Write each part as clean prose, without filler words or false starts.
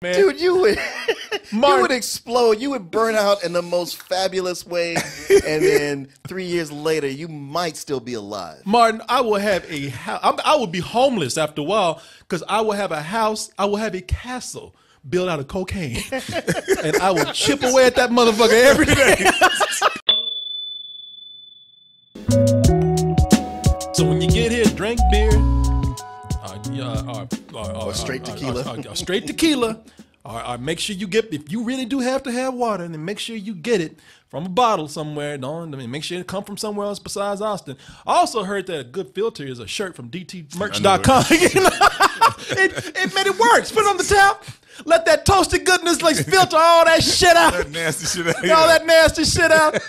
Man. Dude, you would Martin, you would explode. You would burn out in the most fabulous way, and then 3 years later, you might still be alive. Martin, I will have a house. I will be homeless after a while because I will have a house. I will have a castle built out of cocaine, and I will chip away at that motherfucker every day. So when you get here, drink beer. Or straight tequila. Straight tequila. Or make sure you get, if you really do have to have water, then make sure you get it from a bottle somewhere. Make sure it come from somewhere else besides Austin. I also heard that a good filter is a shirt from dtmerch.com. it works. Put it on the top. Let that toasted goodness like filter all that shit out. That nasty shit out. All that nasty shit out.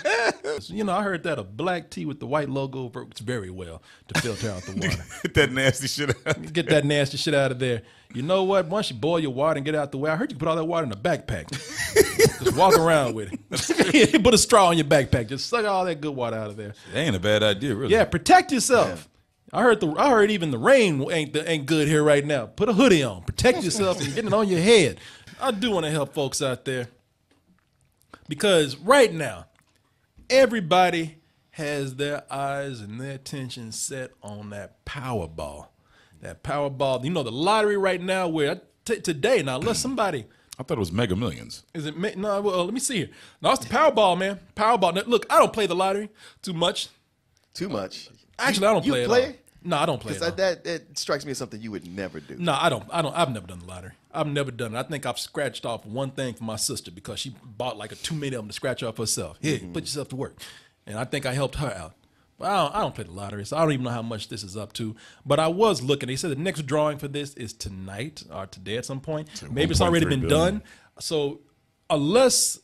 You know, I heard that a black tea with the white logo works very well to filter out the water. Get that nasty shit out. Get that nasty shit out of there. You know what? Once you boil your water and get it out the way, I heard you put all that water in a backpack. Just walk around with it. Put a straw in your backpack. Just suck all that good water out of there. That ain't a bad idea, really. Yeah, protect yourself. Yeah. I heard even the rain ain't good here right now. Put a hoodie on. Protect yourself and get it on your head. I do want to help folks out there because right now, everybody has their eyes and their attention set on that Powerball. That Powerball, you know, the lottery right now where today, now unless somebody. I thought it was Mega Millions. Is it? No, well, let me see here. No, it's the Powerball, man. Powerball. Now, look, I don't play the lottery too much. Too much? Actually, I don't play it. You play? No, I don't play it. That strikes me as something you would never do. No, I don't. I've never done the lottery. I've never done it. I think I've scratched off one thing for my sister because she bought like too many of them to scratch off herself. Here, put yourself to work. And I think I helped her out. But I don't play the lottery, so I don't even know how much this is up to. But I was looking. They said the next drawing for this is tonight or today at some point. So maybe it's already been done. So unless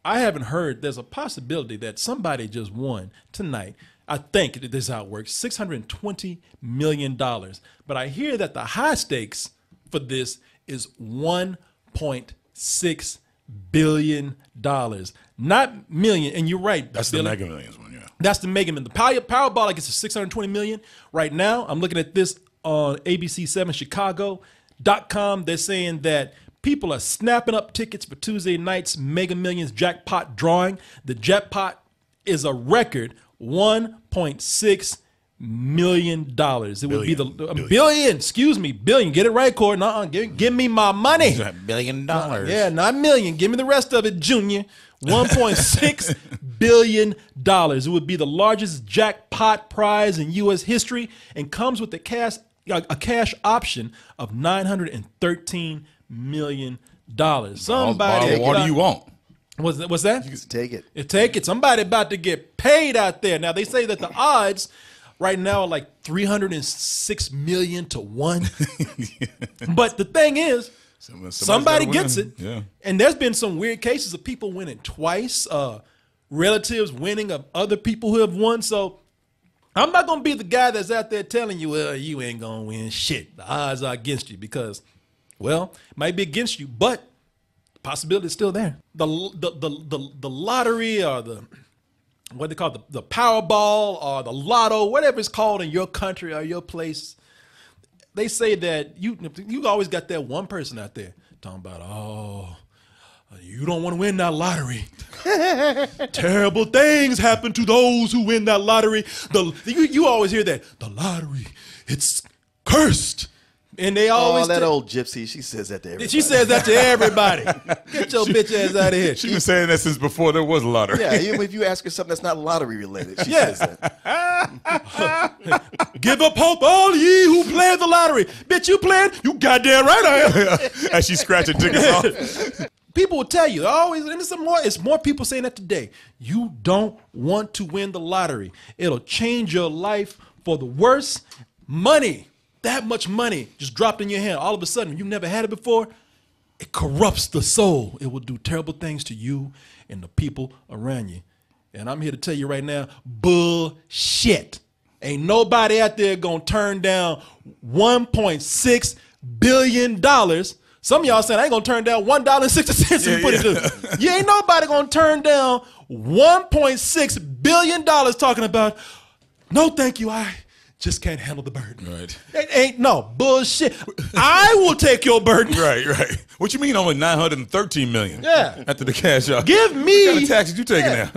I haven't heard, there's a possibility that somebody just won tonight. I think this is how it works, $620 million. But I hear that the high stakes for this is $1.6 billion. Not million, and you're right. That's the Mega Millions one, yeah. That's the Mega Millions. The Powerball, I guess, is $620 million. Right now, I'm looking at this on ABC7Chicago.com. They're saying that people are snapping up tickets for Tuesday night's Mega Millions jackpot drawing. The jackpot is a record $1.6 million. It would be the billion. Excuse me, billion. Get it right, Court. Give me my money. $1 billion. Yeah, not million. Give me the rest of it, Junior. $1.6 billion. It would be the largest jackpot prize in U.S. history and comes with a cash option of $913 million. Somebody, what do you want? What's that? You can take it. Take it. Somebody about to get paid out there. Now, they say that the odds right now are like 306 million to 1. But the thing is, somebody gets it. Yeah. And there's been some weird cases of people winning twice, relatives winning of other people who have won. So I'm not going to be the guy that's out there telling you, well, you ain't going to win shit. The odds are against you because, well, it might be against you, but the possibility is still there. The lottery or what they call the Powerball or the Lotto, whatever it's called in your country or your place, they say that you always got that one person out there talking about, oh, you don't want to win that lottery. Terrible things happen to those who win that lottery. You always hear that. The lottery, it's cursed. And they always that old gypsy, she says that to everybody. She says that to everybody. Get your bitch ass out of here. She's been saying that since before there was a lottery. Yeah, even if you ask her something that's not lottery related, she says that. Give up hope, all ye who play the lottery. Bitch, you playing? You goddamn right I am. As she's scratching tickets off. People will tell you, always, and it's more people saying that today. You don't want to win the lottery. It'll change your life for the worse. Money. That much money just dropped in your hand. All of a sudden, you never had it before. It corrupts the soul. It will do terrible things to you and the people around you. And I'm here to tell you right now, bullshit. Ain't nobody out there gonna turn down $1.6 billion. Some of y'all saying I ain't gonna turn down $1.60. You ain't nobody gonna turn down $1.6 billion talking about, no, thank you, I just can't handle the burden. Right. It ain't no bullshit. I will take your burden. Right. What you mean only 913 million? Yeah. After the cash out. Give me What kind of taxes you taking out?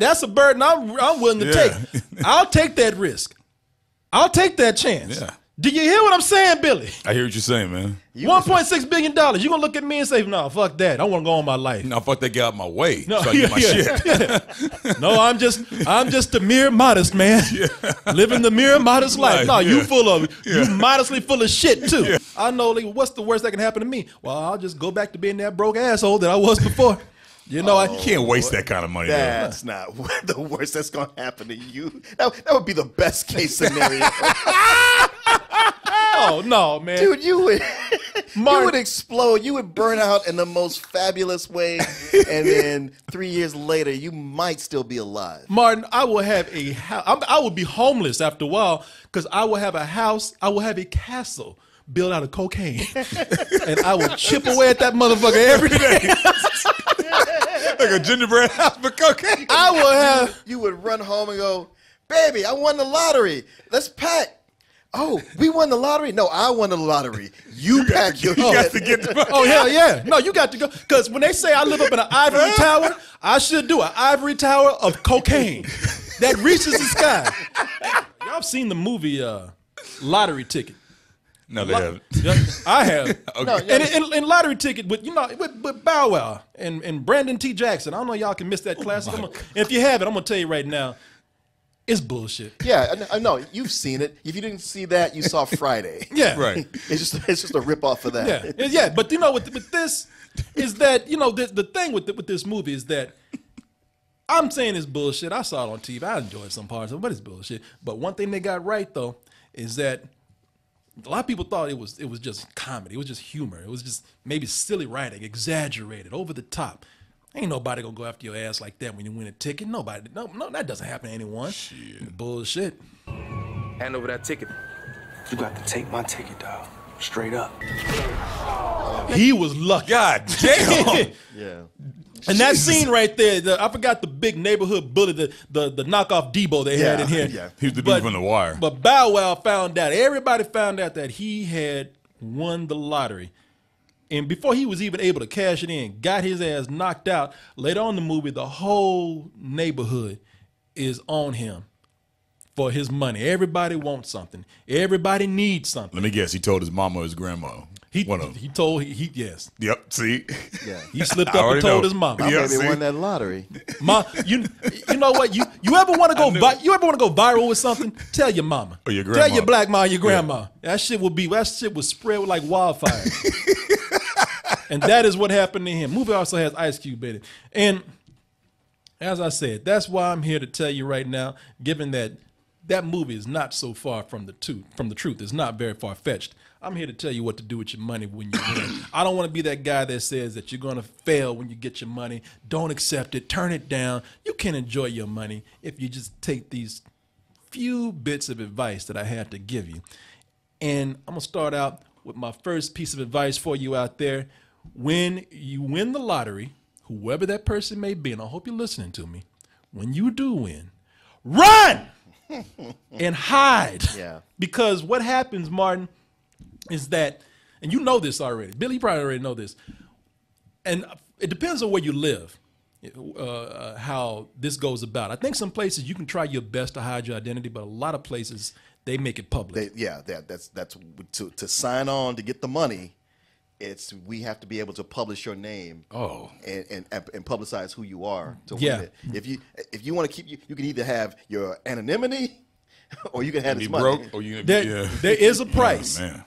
That's a burden I'm willing to take. I'll take that risk. I'll take that chance. Yeah. Do you hear what I'm saying, Billy? I hear what you're saying, man. $1.6 billion. You gonna look at me and say, "No, fuck that. I want to go on my life." No, fuck that guy out my way. No, So I get my shit. Yeah. No, I'm just a mere modest man, living the mere modest life. No, you you modestly full of shit too. Yeah. I know. Like, what's the worst that can happen to me? Well, I'll just go back to being that broke asshole that I was before. You know, You can't waste that kind of money. That's not the worst that's going to happen to you. That would be the best case scenario. Oh no, man, Dude, you would explode. You would burn out in the most fabulous way, and then 3 years later, you might still be alive. Martin, I will have a house. I will be homeless after a while because I will have a house. I will have a castle built out of cocaine, and I will chip away at that motherfucker every day. Like a gingerbread house for cocaine. I will have. You would run home and go, "Baby, I won the lottery. Let's pack." Oh, we won the lottery? No, I won the lottery. You pack your You got shit. to get the money. Oh hell yeah! No, you got to go because when they say I live up in an ivory tower, I should do an ivory tower of cocaine that reaches the sky. Y'all seen the movie Lottery Ticket? No, they haven't. Yeah, I have. Okay. No, yeah. And Lottery Ticket with Bow Wow and Brandon T. Jackson. I don't know y'all can miss that classic. If you have it, I'm gonna tell you right now, it's bullshit. Yeah, I know. You've seen it. If you didn't see that, you saw Friday. Yeah, Right. It's just a ripoff of that. Yeah. But you know, with this is that the thing with this movie is that I'm saying it's bullshit. I saw it on TV. I enjoyed some parts of it, but it's bullshit. But one thing they got right though is that a lot of people thought it was just comedy. It was just humor. It was just maybe silly writing, exaggerated, over the top. Ain't nobody gonna go after your ass like that when you win a ticket. Nobody. No, that doesn't happen to anyone. Shit. Bullshit. Hand over that ticket. You got to take my ticket, dog. Straight up. He was lucky. God damn. Yeah. And that scene right there, I forgot the big neighborhood bully, the knockoff Debo they had in here. Yeah. He was the dude from The Wire. But Bow Wow found out, everybody found out that he had won the lottery. And before he was even able to cash it in, got his ass knocked out. Later on in the movie, the whole neighborhood is on him for his money. Everybody wants something. Everybody needs something. Let me guess. He told his mama or his grandma. Yes. Yep. See. Yeah. He slipped I up and already told know. his mama. My Yeah, baby see? won that lottery. You know what? You ever want to go viral with something? Tell your mama. Or your Tell grandma. your black mom, your grandma. That shit would spread like wildfire. And that is what happened to him. Movie also has Ice Cube in it. And as I said, that's why I'm here to tell you right now, given that that movie is not so far from the truth. It's not very far-fetched. I'm here to tell you what to do with your money when you win. I don't want to be that guy that says that you're going to fail when you get your money. Don't accept it. Turn it down. You can enjoy your money if you just take these few bits of advice that I had to give you. And I'm going to start out with my first piece of advice for you out there. When you win the lottery, whoever that person may be, and I hope you're listening to me, when you do win, run and hide. Yeah. Because what happens, Martin, is that, and you know this already, Billy, you probably already know this, and it depends on where you live, how this goes about. I think some places you can try your best to hide your identity, but a lot of places, they make it public. that's to sign on to get the money. We have to be able to publish your name. Oh. And publicize who you are to Yeah. win it. If you want to keep you can either have your anonymity or you can have Be this money. broke or you gonna be, There is a price. Oh, man.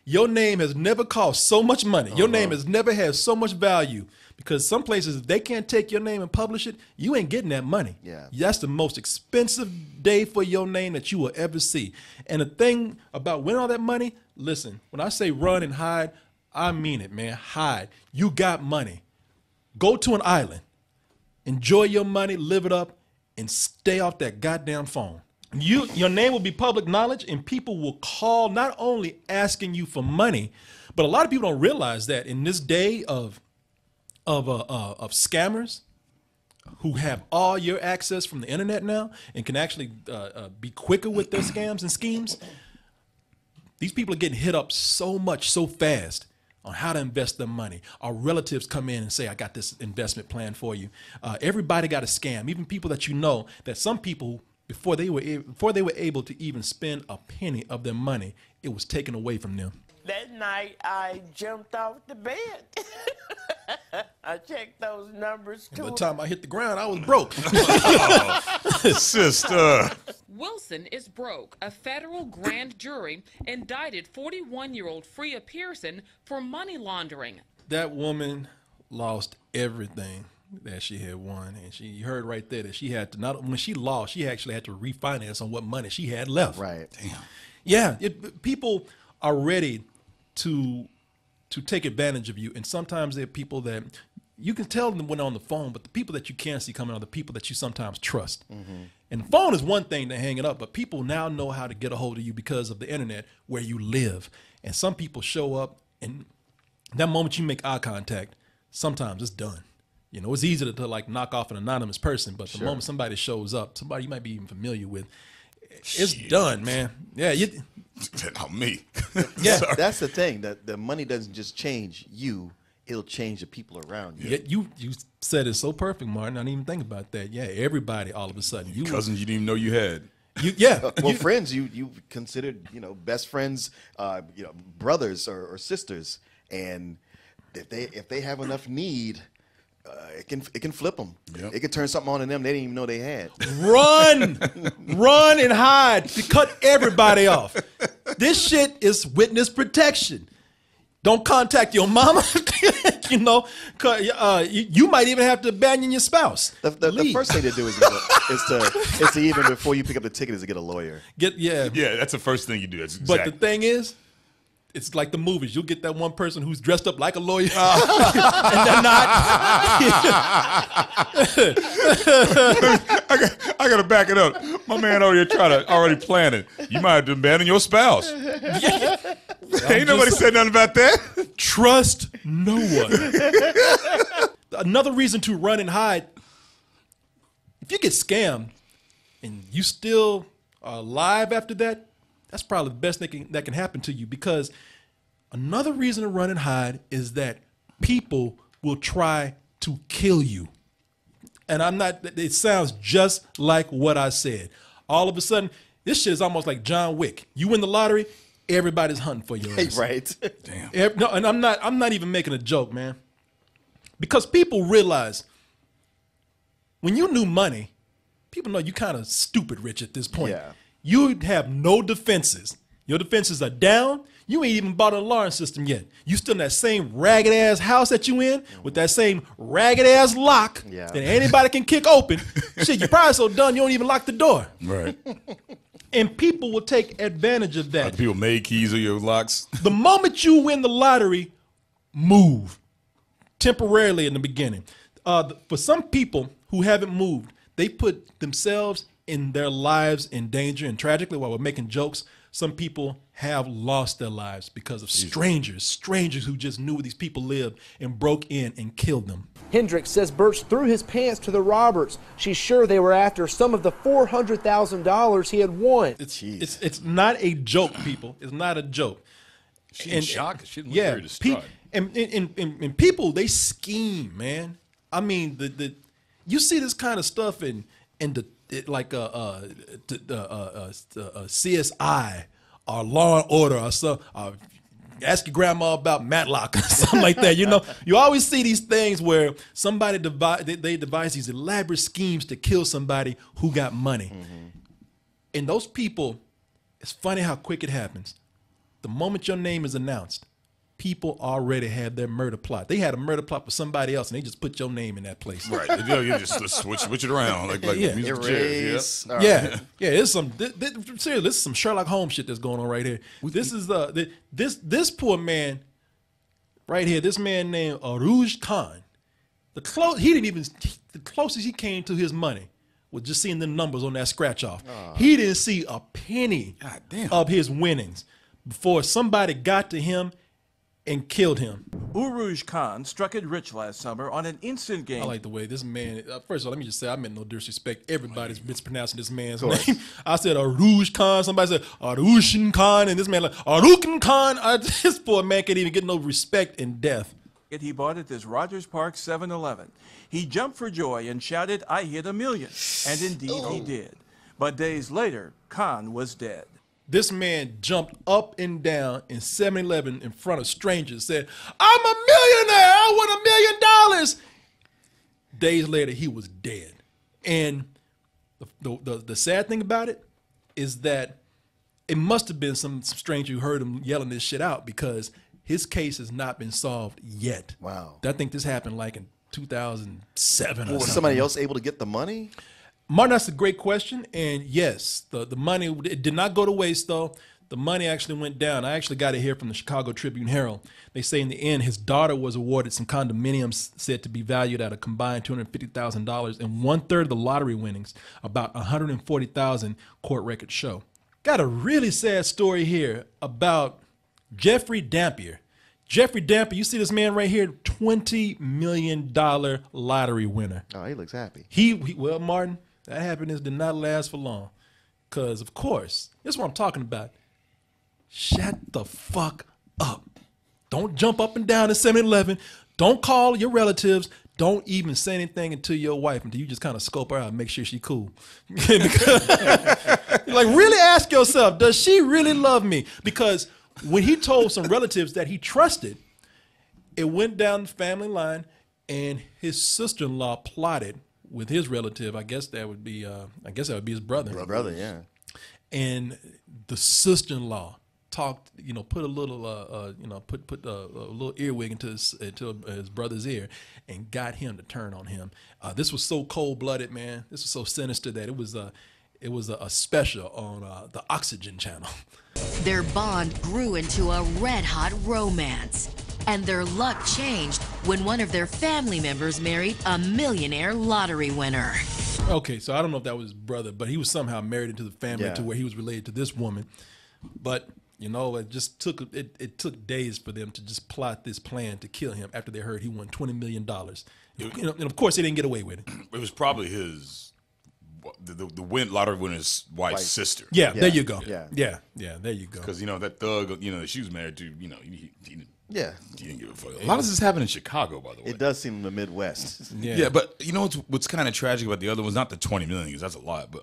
Your name has never cost so much money. Your name has never had so much value because some places, if they can't take your name and publish it, you ain't getting that money. Yeah. That's the most expensive day for your name that you will ever see. And the thing about winning all that money, listen, when I say run and hide, I mean it, man. Hide. You got money. Go to an island. Enjoy your money, live it up, and stay off that goddamn phone. Your name will be public knowledge, and people will call not only asking you for money, but a lot of people don't realize that in this day of scammers who have all your access from the internet now and can actually be quicker with their scams and schemes. These people are getting hit up so much, so fast. on how to invest their money. Our relatives come in and say, I got this investment plan for you. Everybody got a scam, even people that you know, that some people, before they were able to even spend a penny of their money, it was taken away from them. That night, I jumped off the bed. I checked those numbers, too. By the time I hit the ground, I was broke. Sister. Wilson is broke. A federal grand jury indicted 41-year-old Freya Pearson for money laundering. That woman lost everything that she had won, and you heard right there that she had to, not when she lost, she actually had to refinance on what money she had left. Right. Damn. Yeah, people are ready to take advantage of you, and sometimes there are people that you can tell them when they're on the phone, but the people that you can't see coming are the people that you sometimes trust. And the phone is one thing to hang it up, but people now know how to get a hold of you because of the internet, where you live. And some people show up, and that moment you make eye contact, sometimes it's done. You know, it's easy to like knock off an anonymous person, but the moment somebody shows up, somebody you might be even familiar with, it's done, man. Yeah, Not me. yeah. That's the thing, that the money doesn't just change you, it'll change the people around you. Yeah, you said it so perfect, Martin. I didn't even think about that. Yeah, everybody all of a sudden. Cousins you didn't even know you had. Well, friends, you considered, best friends, brothers or sisters, and if they have enough need, it can flip them. Yep. It can turn something on in them they didn't even know they had. Run and hide to cut everybody off. This shit is witness protection. Don't contact your mama. You might even have to abandon your spouse. The first thing to do is to even before you pick up the ticket is to get a lawyer. Yeah, that's the first thing you do. That's But the thing is, it's like the movies. You'll get that one person who's dressed up like a lawyer, and they're not. I gotta back it up. My man over here already planning. You might have to abandon your spouse. Ain't nobody said nothing about that. Trust no one. Another reason to run and hide. If you get scammed and you still are alive after that, that's probably the best thing that can happen to you, because another reason to run and hide is that people will try to kill you. And it sounds just like what I said. All of a sudden, this shit is almost like John Wick. You win the lottery, everybody's hunting for your ass. Right. Damn. No, and I'm not even making a joke, man. Because people realize when you knew money, people know you kind of stupid rich at this point. Yeah. You have no defenses. Your defenses are down. You ain't even bought an alarm system yet. You still in that same ragged ass house that you in with that same ragged ass lock that anybody can kick open. Shit, you're probably so done you don't even lock the door. Right. And people will take advantage of that. Like people made keys or your locks. The moment you win the lottery, move temporarily in the beginning. For some people who haven't moved, they put themselves in their lives in danger. And tragically, while we're making jokes, some people have lost their lives because of strangers who just knew where these people lived and broke in and killed them. Hendricks says Birch threw his pants to the robbers. She's sure they were after some of the $400,000 he had won. It's not a joke, people. It's not a joke. She's in shock. She didn't look very distraught. And people, they scheme, man. I mean, you see this kind of stuff in CSI or Law and Order or so. Ask your grandma about Matlock or something like that. You always see these things where somebody devise these elaborate schemes to kill somebody who got money. And those people, it's funny how quick it happens. The moment your name is announced, people already have their murder plot. They had a murder plot for somebody else, and they just put your name in that place. Right. You just switch it around like music chairs. Erase. Yeah. It's seriously, this is some Sherlock Holmes shit that's going on right here. This is this poor man right here. This man named Aruj Khan. The closest he came to his money was just seeing the numbers on that scratch off. He didn't see a penny of his winnings before somebody got to him and killed him. Uruj Khan struck it rich last summer on an instant game. I like the way this man. First of all, let me just say I meant no disrespect. Everybody's mispronouncing this man's name. I said Aruj Khan. Somebody said Arushin Khan, and this man like Arukin Khan. This poor man can't even get no respect in death. He bought at this Rogers Park 7-Eleven. He jumped for joy and shouted, "I hit $1 million." And indeed he did. But days later, Khan was dead. This man jumped up and down in 7-Eleven in front of strangers, said, "I'm a millionaire. I won $1 million." Days later, he was dead. And the sad thing about it is that it must have been some stranger who heard him yelling this shit out, because his case has not been solved yet. Wow. I think this happened like in 2007 or something. Was somebody else able to get the money? Martin, that's a great question. And yes, the money, it did not go to waste, though. The money actually went down. I actually got it here from the Chicago Tribune Herald. They say in the end, his daughter was awarded some condominiums said to be valued at a combined $250,000, and 1/3 of the lottery winnings, about $140,000, court records show. Got a really sad story here about Jeffrey Dampier. Jeffrey Dampier, you see this man right here, $20 million lottery winner. Oh, he looks happy. Well, Martin, that happiness did not last for long. Because, of course, this is what I'm talking about. Shut the fuck up. Don't jump up and down at 7-Eleven. Don't call your relatives. Don't even say anything to your wife until you just kind of scope her out and make sure she's cool. Because, like, really ask yourself, does she really love me? Because when he told some relatives that he trusted, it went down the family line, and his sister-in-law plotted with his relative. I guess that would be his brother. Brother, yeah. And the sister-in-law talked, put a little, put a little earwig into his brother's ear, and got him to turn on him. This was so cold-blooded, man. This was so sinister that it was a special on the Oxygen Channel. Their bond grew into a red-hot romance, and their luck changed when one of their family members married a millionaire lottery winner. Okay, so I don't know if that was his brother, but he was somehow married into the family to where he was related to this woman. But it just took days for them to just plot this plan to kill him after they heard he won $20 million. And of course, they didn't get away with it. It was probably the lottery winner's wife's sister. Yeah, there you go. Yeah, there you go. Because that thug, that she was married to, he didn't give a fuck. A Yeah. lot of this is happening in Chicago, by the way. It does seem in the Midwest. Yeah, but what's kind of tragic about the other one's not the 20 million, because that's a lot, but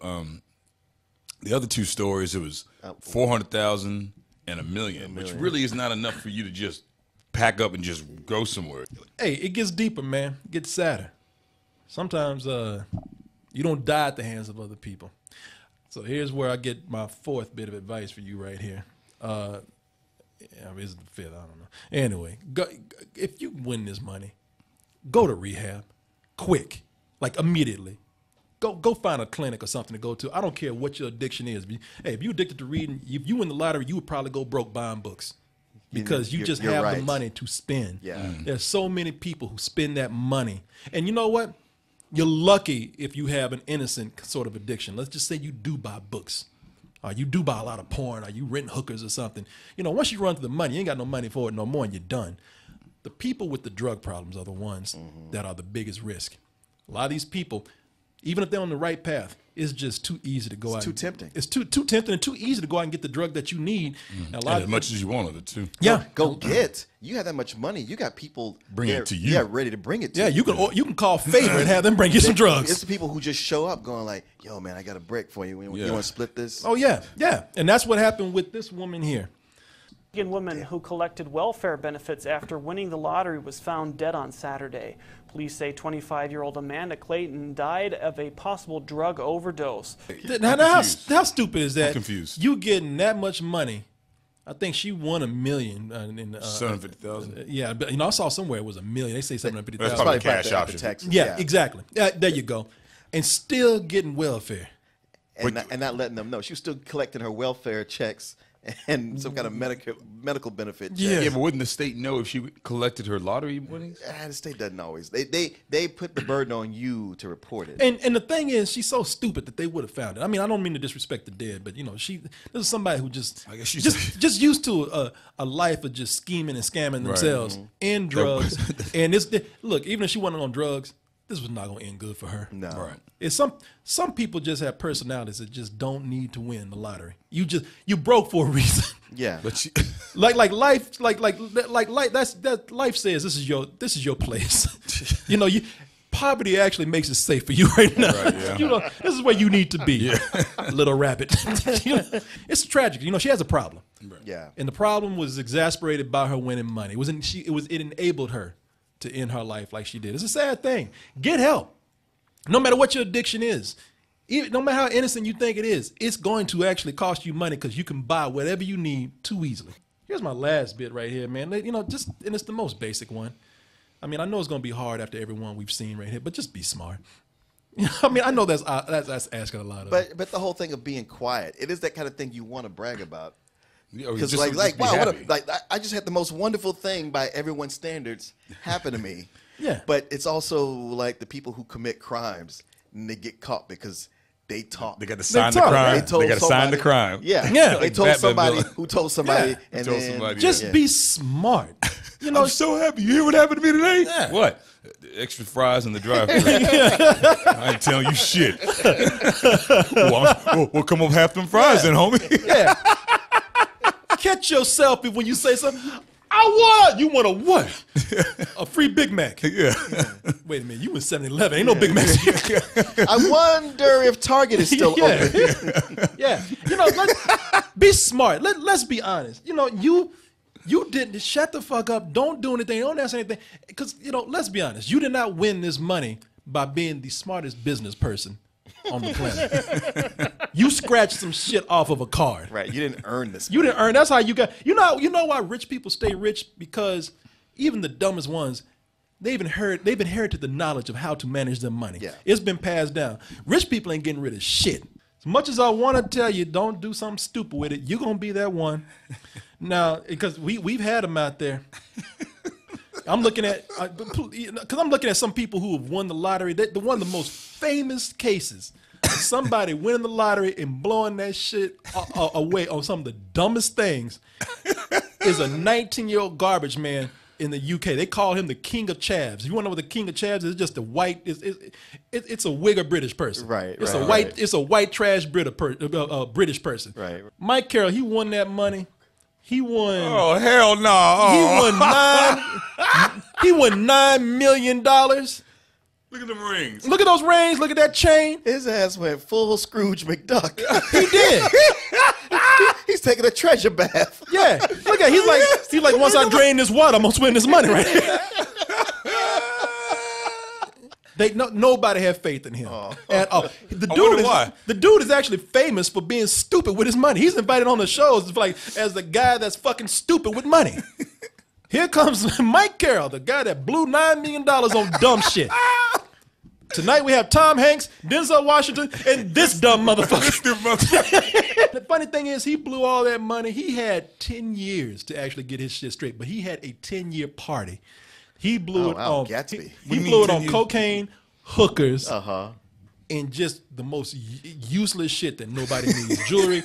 the other two stories, it was 400,000 and $1 million, which really is not enough for you to just pack up and just go somewhere. Hey, it gets deeper, man. It gets sadder. Sometimes you don't die at the hands of other people. So here's where I get my fourth bit of advice for you right here. Is it the fifth? I don't know. Anyway, if you win this money, go to rehab, quick, like immediately. Go find a clinic or something to go to. I don't care what your addiction is. Hey, if you're addicted to reading, if you win the lottery, you would probably go broke buying books, because you just have the money to spend. Yeah. There's so many people who spend that money. And you know what? You're lucky if you have an innocent sort of addiction. Let's just say you do buy books. Or you do buy a lot of porn, or you rent hookers or something. Once you run through the money, you ain't got no money for it no more, and you're done. The people with the drug problems are the ones that are the biggest risk. A lot of these people, even if they're on the right path, it's just too easy to go out. It's too tempting. It's too tempting and too easy to go out and get the drug that you need. And as much as you want of it, too. Yeah. Go get. You have that much money. You got people bring it to you. Yeah, ready to bring it to you. Yeah, you can call Favor and have them bring you some drugs. It's the people who just show up going like, yo, man, I got a brick for you. You want to split this? Oh, yeah. And that's what happened with this woman here. A woman who collected welfare benefits after winning the lottery was found dead on Saturday. Police say 25-year-old Amanda Clayton died of a possible drug overdose. Now, how stupid is that? I'm confused. You getting that much money? I think she won $1 million. 750,000. Yeah, but I saw somewhere it was $1 million. They say 750,000. That's probably cash option. Texas. Yeah, exactly. There you go. And still getting welfare. And not letting them know. She was still collecting her welfare checks and some kind of medical benefit. Yeah, but wouldn't the state know if she collected her lottery winnings? The state doesn't always. They put the burden on you to report it. And the thing is, she's so stupid that they would have found it. I mean, I don't mean to disrespect the dead, but this is somebody who I guess she's just used to a life of just scheming and scamming themselves and drugs. And look, even if she wasn't on drugs, this was not going to end good for her. No. Right. It's some people just have personalities that just don't need to win the lottery. You broke for a reason. Yeah. But like life that life says this is your place. Poverty actually makes it safe for you right now. Right, yeah. This is where you need to be, little rabbit. It's tragic. She has a problem. Right. Yeah. And the problem was exasperated by her winning money. It enabled her to end her life like she did. It's a sad thing. Get help. No matter what your addiction is, no matter how innocent you think it is, it's going to actually cost you money because you can buy whatever you need too easily. Here's my last bit right here, man. And it's the most basic one. I mean, I know it's going to be hard after every one we've seen right here, but just be smart. I mean, I know that's asking a lot of. But the whole thing of being quiet, it is that kind of thing you want to brag about. Because wow, I just had the most wonderful thing by everyone's standards happen to me. Yeah. But it's also like the people who commit crimes and they get caught because they talk. They got to sign the crime. They got to sign the crime. Yeah. Yeah. They told somebody who told somebody. Yeah. And told then, somebody, just be smart. I'm so happy. You hear what happened to me today? Yeah. What? Extra fries in the drive-thru. I ain't telling you shit. We'll come up half them fries then, homie. Yeah. Catch yourself when you say something. I want. You want a what? A free Big Mac. Yeah. Wait a minute. You in 7-Eleven. Ain't no Big Mac. I wonder if Target is still open. Yeah. Be smart. Let's be honest. You didn't shut the fuck up. Don't do anything. Don't ask anything. Because, let's be honest. You did not win this money by being the smartest business person on the planet. You scratched some shit off of a card. Right. You didn't earn this. You didn't earn. That's how you got. You know why rich people stay rich? Because even the dumbest ones, they've inherited the knowledge of how to manage their money. Yeah. It's been passed down. Rich people ain't getting rid of shit. As much as I want to tell you, don't do something stupid with it. You're gonna be that one. Now, because we've had them out there. I'm looking at some people who have won the lottery. One of the most famous cases, somebody winning the lottery and blowing that shit away on some of the dumbest things, is a 19-year-old garbage man in the UK. They call him the King of Chavs. You want to know what the King of Chavs is? Just a white. It's a wig or British person. Right. It's a white trash British person. Right. Mike Carroll, he won that money. He won. Oh hell no! He won $9 million. Look at them rings. Look at those rings. Look at that chain. His ass went full Scrooge McDuck. He did. He's taking a treasure bath. Yeah. Look at. He's like. Once I drain this water, I'm gonna spend this money right here. Nobody had faith in him at all. The dude is actually famous for being stupid with his money. He's invited on the shows as the guy that's fucking stupid with money. Here comes Mike Carroll, the guy that blew $9 million on dumb shit. Tonight we have Tom Hanks, Denzel Washington, and this dumb motherfucker. The funny thing is, he blew all that money. He had 10 years to actually get his shit straight, but he had a 10-year party. He blew it on Gatsby. He blew it on cocaine, hookers, and just the most useless shit that nobody needs. Jewelry.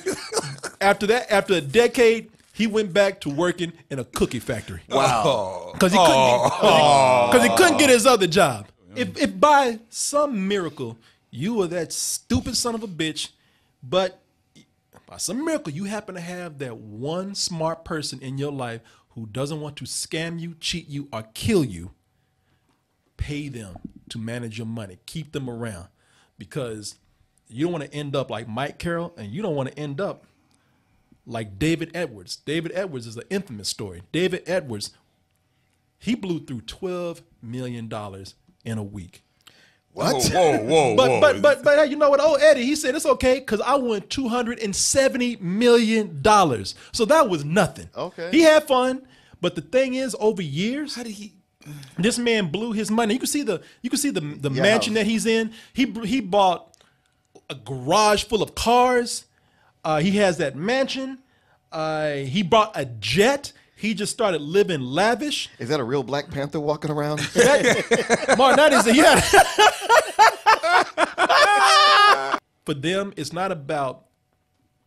After a decade, he went back to working in a cookie factory. Wow. Because he couldn't get his other job. If by some miracle you were that stupid son of a bitch, but by some miracle you happen to have that one smart person in your life who doesn't want to scam you, cheat you, or kill you, pay them to manage your money. Keep them around, because you don't want to end up like Mike Carroll, and you don't want to end up like David Edwards. David Edwards is an infamous story. David Edwards, he blew through $12 million in a week. What? Whoa. But hey, you know what? Oh, Eddie, he said it's okay because I won $270 million. So that was nothing. Okay. He had fun, but the thing is, over years, this man blew his money. You can see the mansion that he's in. He bought a garage full of cars. He has that mansion. He bought a jet. He just started living lavish. Is that a real Black Panther walking around? Martin, that is yeah. For them, it's not about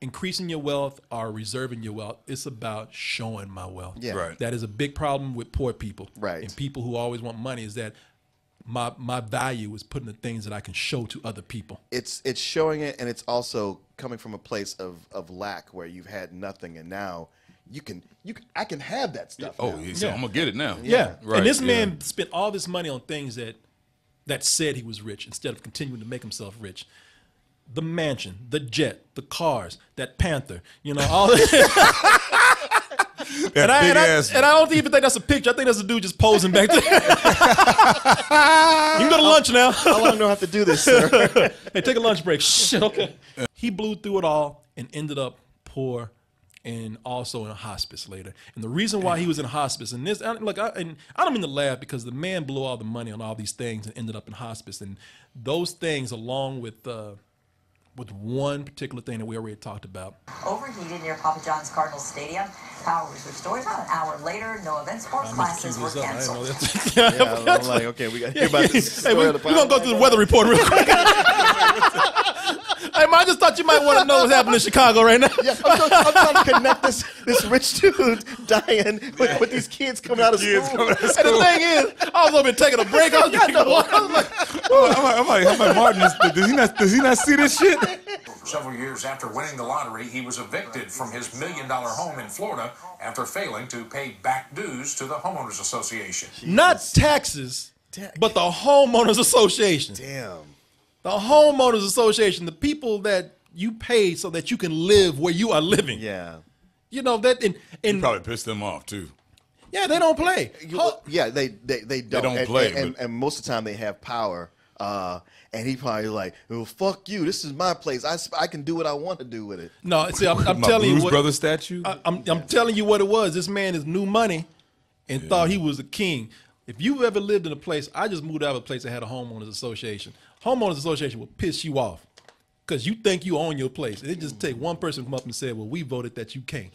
increasing your wealth or reserving your wealth. It's about showing my wealth. Yeah. Right. That is a big problem with poor people. Right. And people who always want money is that my value is putting the things that I can show to other people. It's showing it, and it's also coming from a place of lack where you've had nothing, and now I can have that stuff. Oh, now. so I'm gonna get it now. Yeah. Right. And this man spent all this money on things that said he was rich instead of continuing to make himself rich. The mansion, the jet, the cars, that Panther, all that. And I don't even think that's a picture. I think that's a dude just posing back there. You can go to lunch now. How long do I have to do this, sir? Hey, take a lunch break. Shit, okay. He blew through it all and ended up poor and also in a hospice later. And the reason why he was in hospice, and this, look, I don't mean to laugh because the man blew all the money on all these things and ended up in hospice. And those things, along with one particular thing that we already talked about. Overheated near Papa John's Cardinals Stadium. Power was restored about an hour later. No events or classes were canceled. I'm like, okay, we got to hear about this. Hey, we're going to go through the weather report real quick. Hey, man, I just thought you might want to know what's happening in Chicago right now. Yeah, I'm trying to connect this rich dude dying with these kids coming out of school. And the thing is, I was over here taking a break. I was drinking water. I'm like, Martin, does he not see this shit? Several years after winning the lottery, he was evicted from his $1 million home in Florida after failing to pay back dues to the Homeowners Association. Not taxes, but the Homeowners Association. Damn. The Homeowners Association, the people that you pay so that you can live where you are living. Yeah. That and You probably pissed them off too. Yeah, they don't play. Yeah, they don't. They don't play. And most of the time they have power. And he probably like, well, fuck you. This is my place. I can do what I want to do with it. No, see, I'm My telling you Blues what. Brothers statue. I'm telling you what it was. This man is new money and thought he was a king. If you've ever lived in a place, I just moved out of a place that had a homeowners association. Homeowners association will piss you off because you think you own your place. It just take one person come up and say, well, we voted that you can't.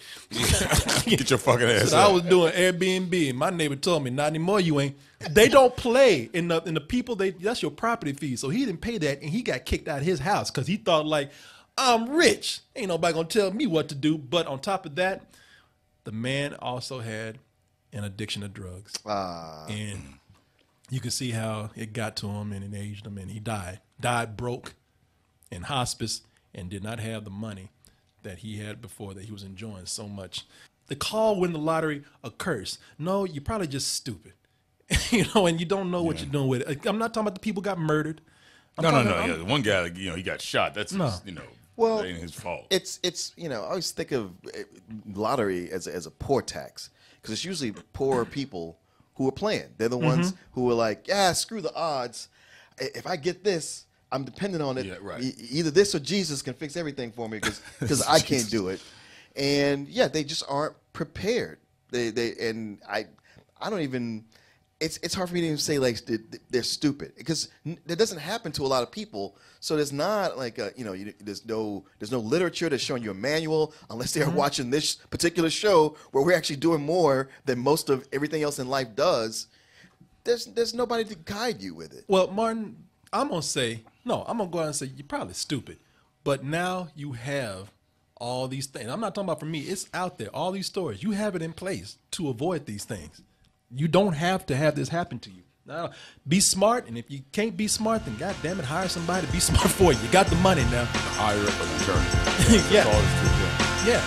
Get your fucking ass So out. I was doing Airbnb and my neighbor told me, not anymore, you ain't. They don't play in the people, that's your property fee. So he didn't pay that and he got kicked out of his house because he thought like, I'm rich. Ain't nobody gonna tell me what to do. But on top of that, the man also had an addiction to drugs. And you can see how it got to him and it aged him and he died broke in hospice and did not have the money that he had before that he was enjoying so much. They call win the lottery a curse. No, you're probably just stupid. And you don't know what you're doing with it. I'm not talking about the people got murdered. No. Yeah, the one guy, he got shot. That's just, well, that ain't his fault. It's I always think of lottery as a poor tax because it's usually poor people who are playing. They're the ones who are like, yeah, screw the odds. If I get this, I'm dependent on it. Yeah, right. Either this or Jesus can fix everything for me because I can't do it. And yeah, they just aren't prepared. I don't even. It's hard for me to even say like they're stupid because that doesn't happen to a lot of people. So there's not like there's no literature that's showing you a manual unless they're watching this particular show where we're actually doing more than most of everything else in life does. There's nobody to guide you with it. Well, Martin, I'm gonna go out and say you're probably stupid, but now you have all these things. I'm not talking about for me. It's out there. All these stories. You have it in place to avoid these things. You don't have to have this happen to you. Now, be smart, and if you can't be smart, then God damn it, hire somebody to be smart for you. You got the money now. Hire up an attorney. Yeah. That's all it's to do. Yeah.